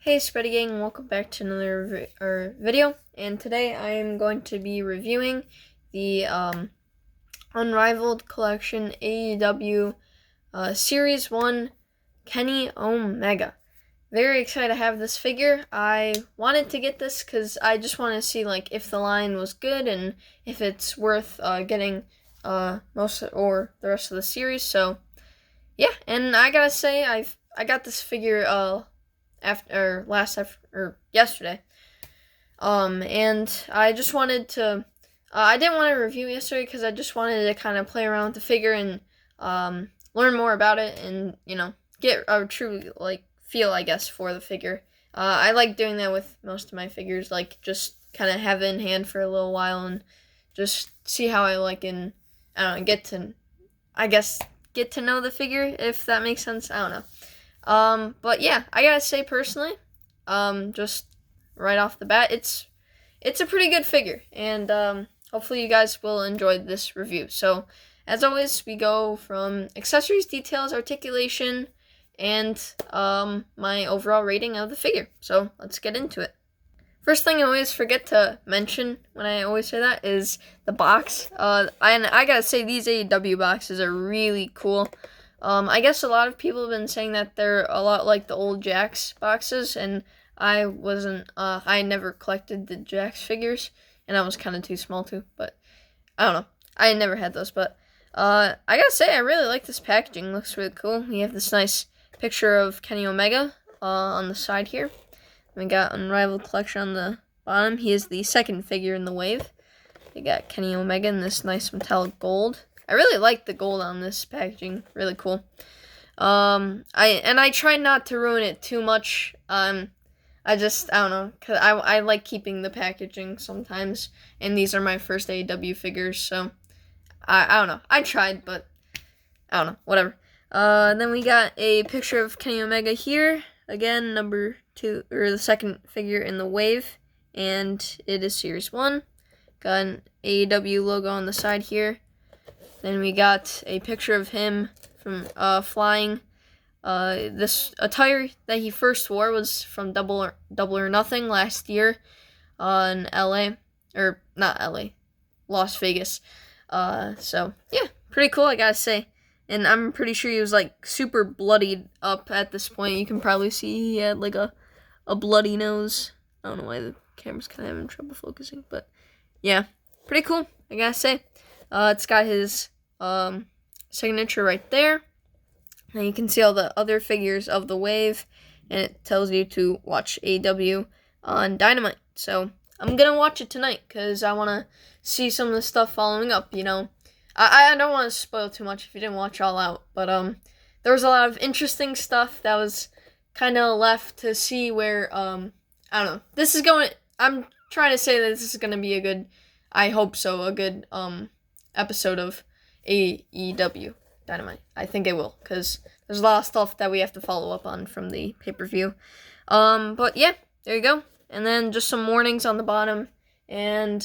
Hey Spready Gang, welcome back to another video, and today I am going to be reviewing the Unrivaled Collection AEW Series 1 Kenny Omega. Very excited to have this figure. I wanted to get this because I just want to see if the line was good and if it's worth getting most or the rest of the series. So yeah, and I gotta say I got this figure yesterday. And I just wanted to. I didn't want to review yesterday because I just wanted to kind of play around with the figure and learn more about it and get a true feel, I guess, for the figure. I like doing that with most of my figures, just kind of have it in hand for a little while and just see how I and I don't know, get to know the figure, if that makes sense. I don't know. But yeah, I gotta say personally, just right off the bat, it's a pretty good figure, and hopefully you guys will enjoy this review. So, as always, we go from accessories, details, articulation, and my overall rating of the figure. So, let's get into it. First thing I always forget to mention when I always say that is the box. And I gotta say, these AEW boxes are really cool. I guess a lot of people have been saying that they're a lot like the old Jakks boxes, and I wasn't, I never collected the Jakks figures, and I was kind of too small too, but I don't know. I never had those, but I gotta say, I really like this packaging. Looks really cool. We have this nice picture of Kenny Omega on the side here. We got Unrivaled Collection on the bottom. He is the second figure in the wave. We got Kenny Omega in this nice metallic gold. I really like the gold on this packaging. Really cool. I try not to ruin it too much. I don't know, cause I like keeping the packaging sometimes, and these are my first AEW figures, so I don't know. I tried, but I don't know. Whatever. Then we got a picture of Kenny Omega here. Again, number 2, or the second figure in the wave, and it is Series 1. Got an AEW logo on the side here. Then we got a picture of him from flying. This attire that he first wore was from Double or Nothing last year in LA, or not LA, Las Vegas. So yeah, pretty cool, I gotta say. And I'm pretty sure he was super bloodied up at this point. You can probably see he had a bloody nose. I don't know why the camera's kind of having trouble focusing, but yeah, pretty cool, I gotta say. It's got his signature right there. And you can see all the other figures of the wave, and it tells you to watch AEW on Dynamite. So I'm gonna watch it tonight because I want to see some of the stuff following up. I don't want to spoil too much if you didn't watch All Out, but there was a lot of interesting stuff that was kind of left to see where I don't know. This is going. I'm trying to say that this is gonna be a good. I hope so. A good episode of AEW Dynamite. I think it will, because there's a lot of stuff that we have to follow up on from the pay-per-view. But yeah, there you go. And then just some warnings on the bottom, and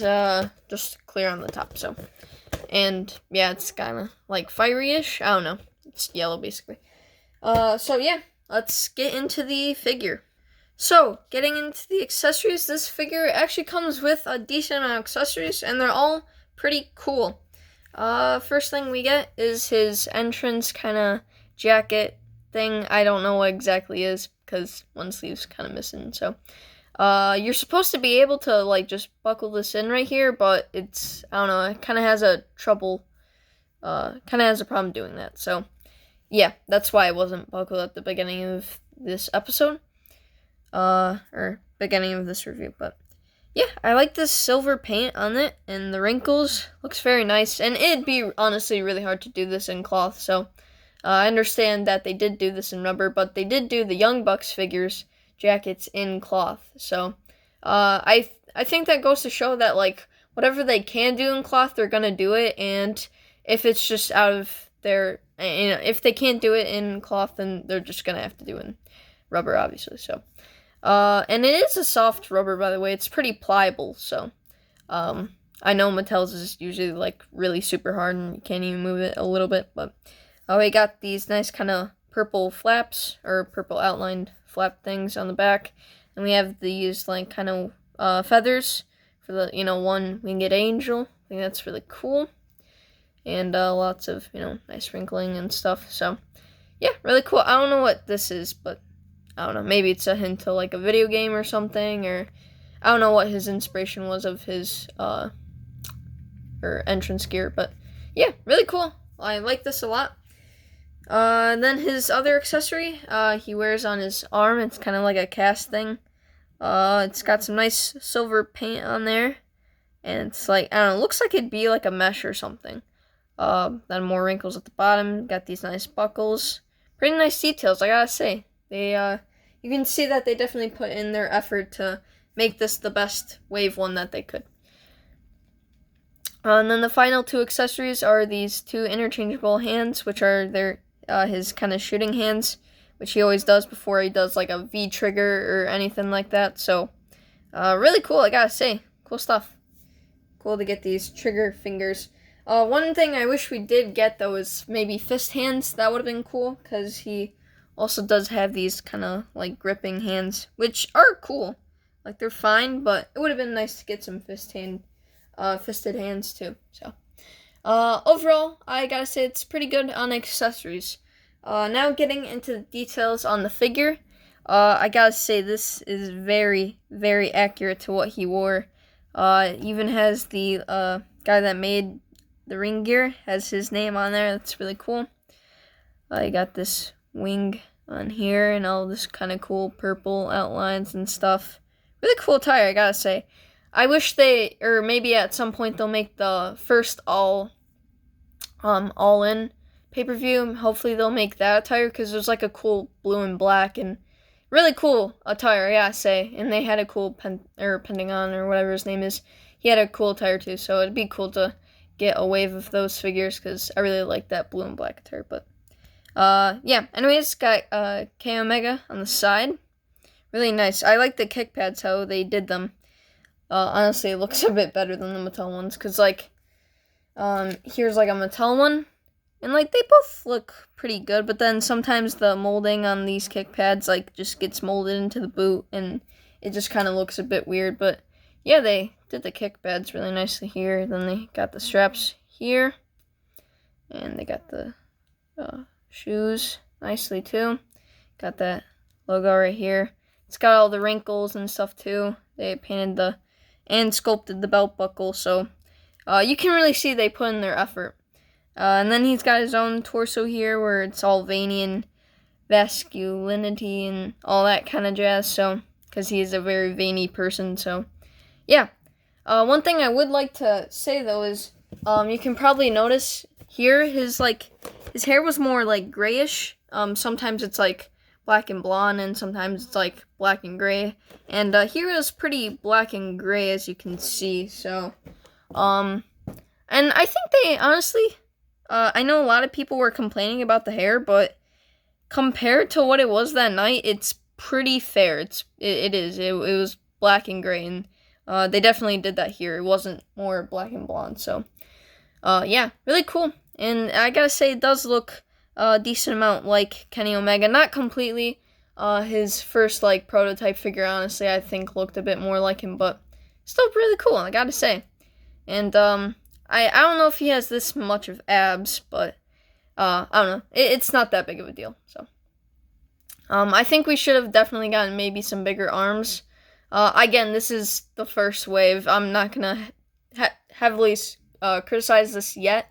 just clear on the top. So, and yeah, it's kind of fiery-ish. I don't know. It's yellow, basically. So yeah, let's get into the figure. So, getting into the accessories, this figure actually comes with a decent amount of accessories, and they're all pretty cool. First thing we get is his entrance kind of jacket thing. I don't know what exactly is because one sleeve's kind of missing. So, you're supposed to be able to just buckle this in right here, but it's, I don't know, it kind of has a problem doing that. So, yeah, that's why it wasn't buckled at the beginning of this episode, or beginning of this review, but yeah, I like this silver paint on it, and the wrinkles looks very nice, and it'd be honestly really hard to do this in cloth, so I understand that they did do this in rubber, but they did do the Young Bucks figures jackets in cloth, so I think that goes to show that whatever they can do in cloth, they're gonna do it, and if it's just out of their, if they can't do it in cloth, then they're just gonna have to do it in rubber, obviously, so. And it is a soft rubber, by the way. It's pretty pliable, so, I know Mattel's is usually, really super hard, and you can't even move it a little bit, but, we got these nice kind of purple flaps, or purple outlined flap things on the back. And we have these like kind of feathers for the, one winged angel. I think that's really cool. And lots of, nice wrinkling and stuff. So, yeah, really cool. I don't know what this is, but I don't know. Maybe it's a hint to like a video game or something, or I don't know what his inspiration was of his or entrance gear, but yeah, really cool. I like this a lot. Then his other accessory, he wears on his arm. It's kind of like a cast thing. It's got some nice silver paint on there, and it's like, I don't know, looks like it'd be like a mesh or something. Then more wrinkles at the bottom. Got these nice buckles. Pretty nice details, I gotta say. They, you can see that they definitely put in their effort to make this the best Wave one that they could. And then the final two accessories are these two interchangeable hands, which are his kind of shooting hands, which he always does before he does like a V trigger or anything like that. So, really cool, I gotta say. Cool stuff. Cool to get these trigger fingers. One thing I wish we did get, though, is maybe fist hands. That would have been cool, because he also does have these kind of, like, gripping hands, which are cool. Like, they're fine, but it would have been nice to get some fisted hands, too. So, overall, I gotta say it's pretty good on accessories. Now getting into the details on the figure, I gotta say this is very, very accurate to what he wore. Even has the, guy that made the ring gear, has his name on there. That's really cool. I got this wing on here and all this kind of cool purple outlines and stuff. Really cool attire, I gotta say. I wish or maybe at some point they'll make the first all-in pay-per-view. Hopefully they'll make that attire, because there's like a cool blue and black and really cool attire, I gotta say. And they had a cool Pentagon or whatever his name is. He had a cool attire too, so it'd be cool to get a wave of those figures, because I really like that blue and black attire. But yeah, anyways, got K Omega on the side. Really nice. I like the kick pads, how they did them. Honestly, it looks a bit better than the Mattel ones, because like here's like a Mattel one, and like they both look pretty good, but then sometimes the molding on these kick pads like just gets molded into the boot, and it just kind of looks a bit weird. But yeah, they did the kick pads really nicely here. Then they got the straps here, and they got the shoes nicely too. Got that logo right here. It's got all the wrinkles and stuff too. They painted and sculpted the belt buckle, so you can really see they put in their effort. And then he's got his own torso here, where it's all veiny and masculinity and all that kind of jazz. So, because he is a very veiny person, so yeah. One thing I would like to say, though, is you can probably notice here his hair was more like grayish. Sometimes it's like black and blonde, and sometimes it's like black and gray. And here it was pretty black and gray, as you can see. So, and I think they honestly, I know a lot of people were complaining about the hair, but compared to what it was that night, it's pretty fair. It was black and gray, and they definitely did that here. It wasn't more black and blonde. So, yeah, really cool. And I gotta say, it does look a decent amount like Kenny Omega. Not completely. His first prototype figure, honestly, I think looked a bit more like him, but still really cool, I gotta say. And I don't know if he has this much of abs, but I don't know. It's not that big of a deal. So I think we should have definitely gotten maybe some bigger arms. Again, this is the first wave. I'm not gonna heavily criticize this yet,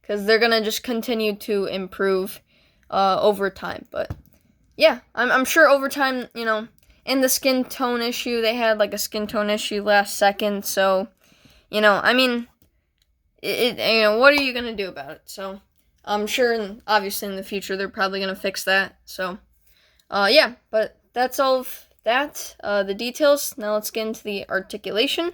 because they're gonna just continue to improve over time. But yeah, I'm sure over time, in the skin tone issue, they had a skin tone issue last second. So, I mean, what are you gonna do about it? So I'm sure, obviously in the future, they're probably gonna fix that. So, yeah, but that's all of that. The details. Now let's get into the articulation.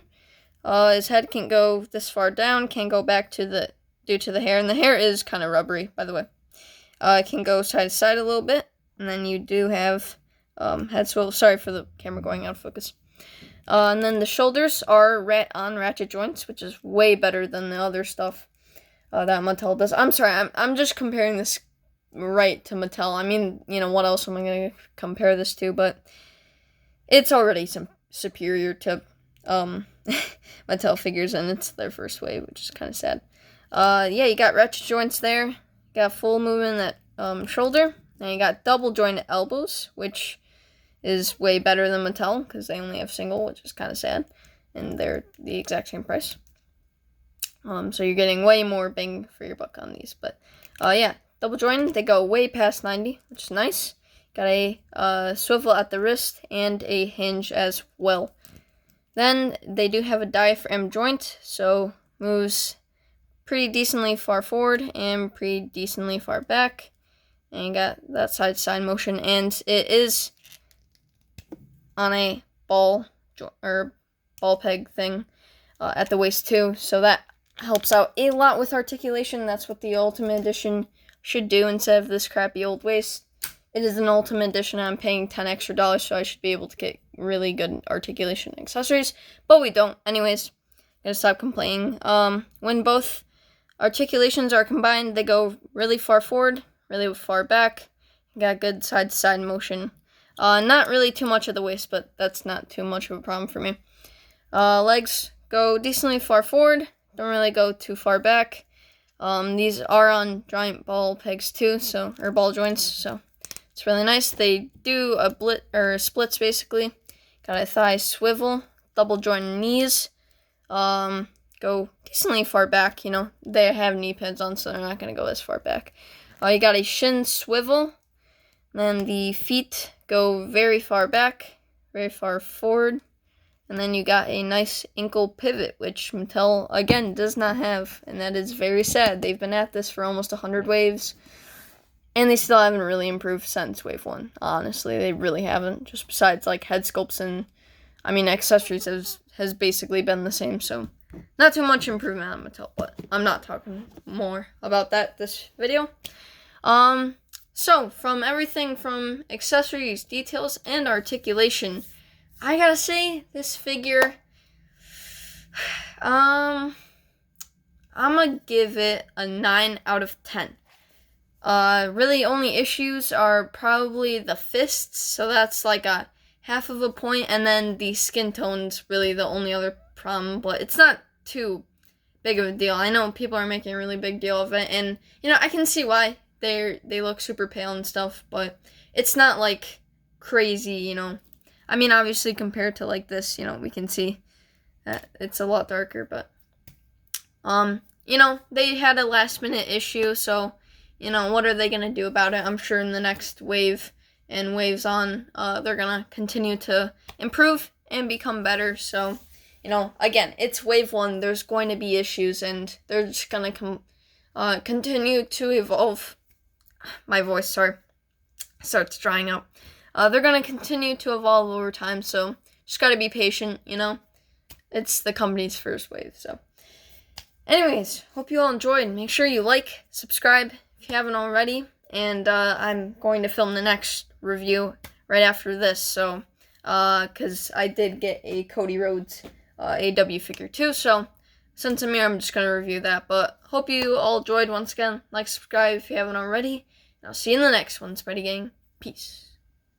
His head can't go this far down, can't go back due to the hair, and the hair is kind of rubbery, by the way. It can go side to side a little bit, and then you do have head swivel. Sorry for the camera going out of focus. And then the shoulders are on ratchet joints, which is way better than the other stuff that Mattel does. I'm sorry, I'm just comparing this right to Mattel. I mean, what else am I going to compare this to? But it's already superior to Mattel figures, and it's their first wave, which is kind of sad. Yeah, you got retro joints there. You got full movement at shoulder. And you got double jointed elbows, which is way better than Mattel because they only have single, which is kind of sad. And they're the exact same price. So you're getting way more bang for your buck on these. But yeah, double jointed. They go way past 90, which is nice. Got a swivel at the wrist and a hinge as well. Then they do have a diaphragm joint, so moves pretty decently far forward and pretty decently far back. And you got that side-to-side motion, and it is on a ball peg thing at the waist too, so that helps out a lot with articulation. That's what the Ultimate Edition should do instead of this crappy old waist. It is an Ultimate Edition. I'm paying $10 extra, so I should be able to get really good articulation accessories, but we don't. Anyways, gonna stop complaining. When both articulations are combined, they go really far forward, really far back. Got good side-to-side motion. Not really too much at the waist, but that's not too much of a problem for me. Legs go decently far forward. Don't really go too far back. These are on giant ball pegs too, or ball joints, so it's really nice. They do splits basically. Got a thigh swivel, double jointed knees. Go decently far back. They have knee pads on, so they're not gonna go as far back. You got a shin swivel. Then the feet go very far back, very far forward. And then you got a nice ankle pivot, which Mattel, again, does not have. And that is very sad. They've been at this for almost 100 waves. And they still haven't really improved since Wave 1. Honestly, they really haven't. Just besides, head sculpts and, accessories has basically been the same. So, not too much improvement on Mattel. But I'm not talking more about that this video. So, from everything from accessories, details, and articulation, I gotta say, this figure, I'm gonna give it a 9 out of 10. Really only issues are probably the fists, so that's like a half of a point, and then the skin tone's really the only other problem, but it's not too big of a deal. I know people are making a really big deal of it, and, I can see why. They look super pale and stuff, but it's not, crazy, obviously compared to, this, we can see that it's a lot darker, but, they had a last-minute issue, so, what are they going to do about it? I'm sure in the next wave and waves on, they're going to continue to improve and become better, so, again, it's Wave 1, there's going to be issues, and they're just going to continue to evolve. My voice, starts drying out. They're going to continue to evolve over time, so just got to be patient, It's the company's first wave, so. Anyways, hope you all enjoyed. Make sure you like, subscribe if you haven't already, and I'm going to film the next review right after this, so, because I did get a Cody Rhodes AEW figure too, so since I'm here, I'm just going to review that, but hope you all enjoyed. Once again, like, subscribe if you haven't already. I'll see you in the next one, Spidey Gang. Peace.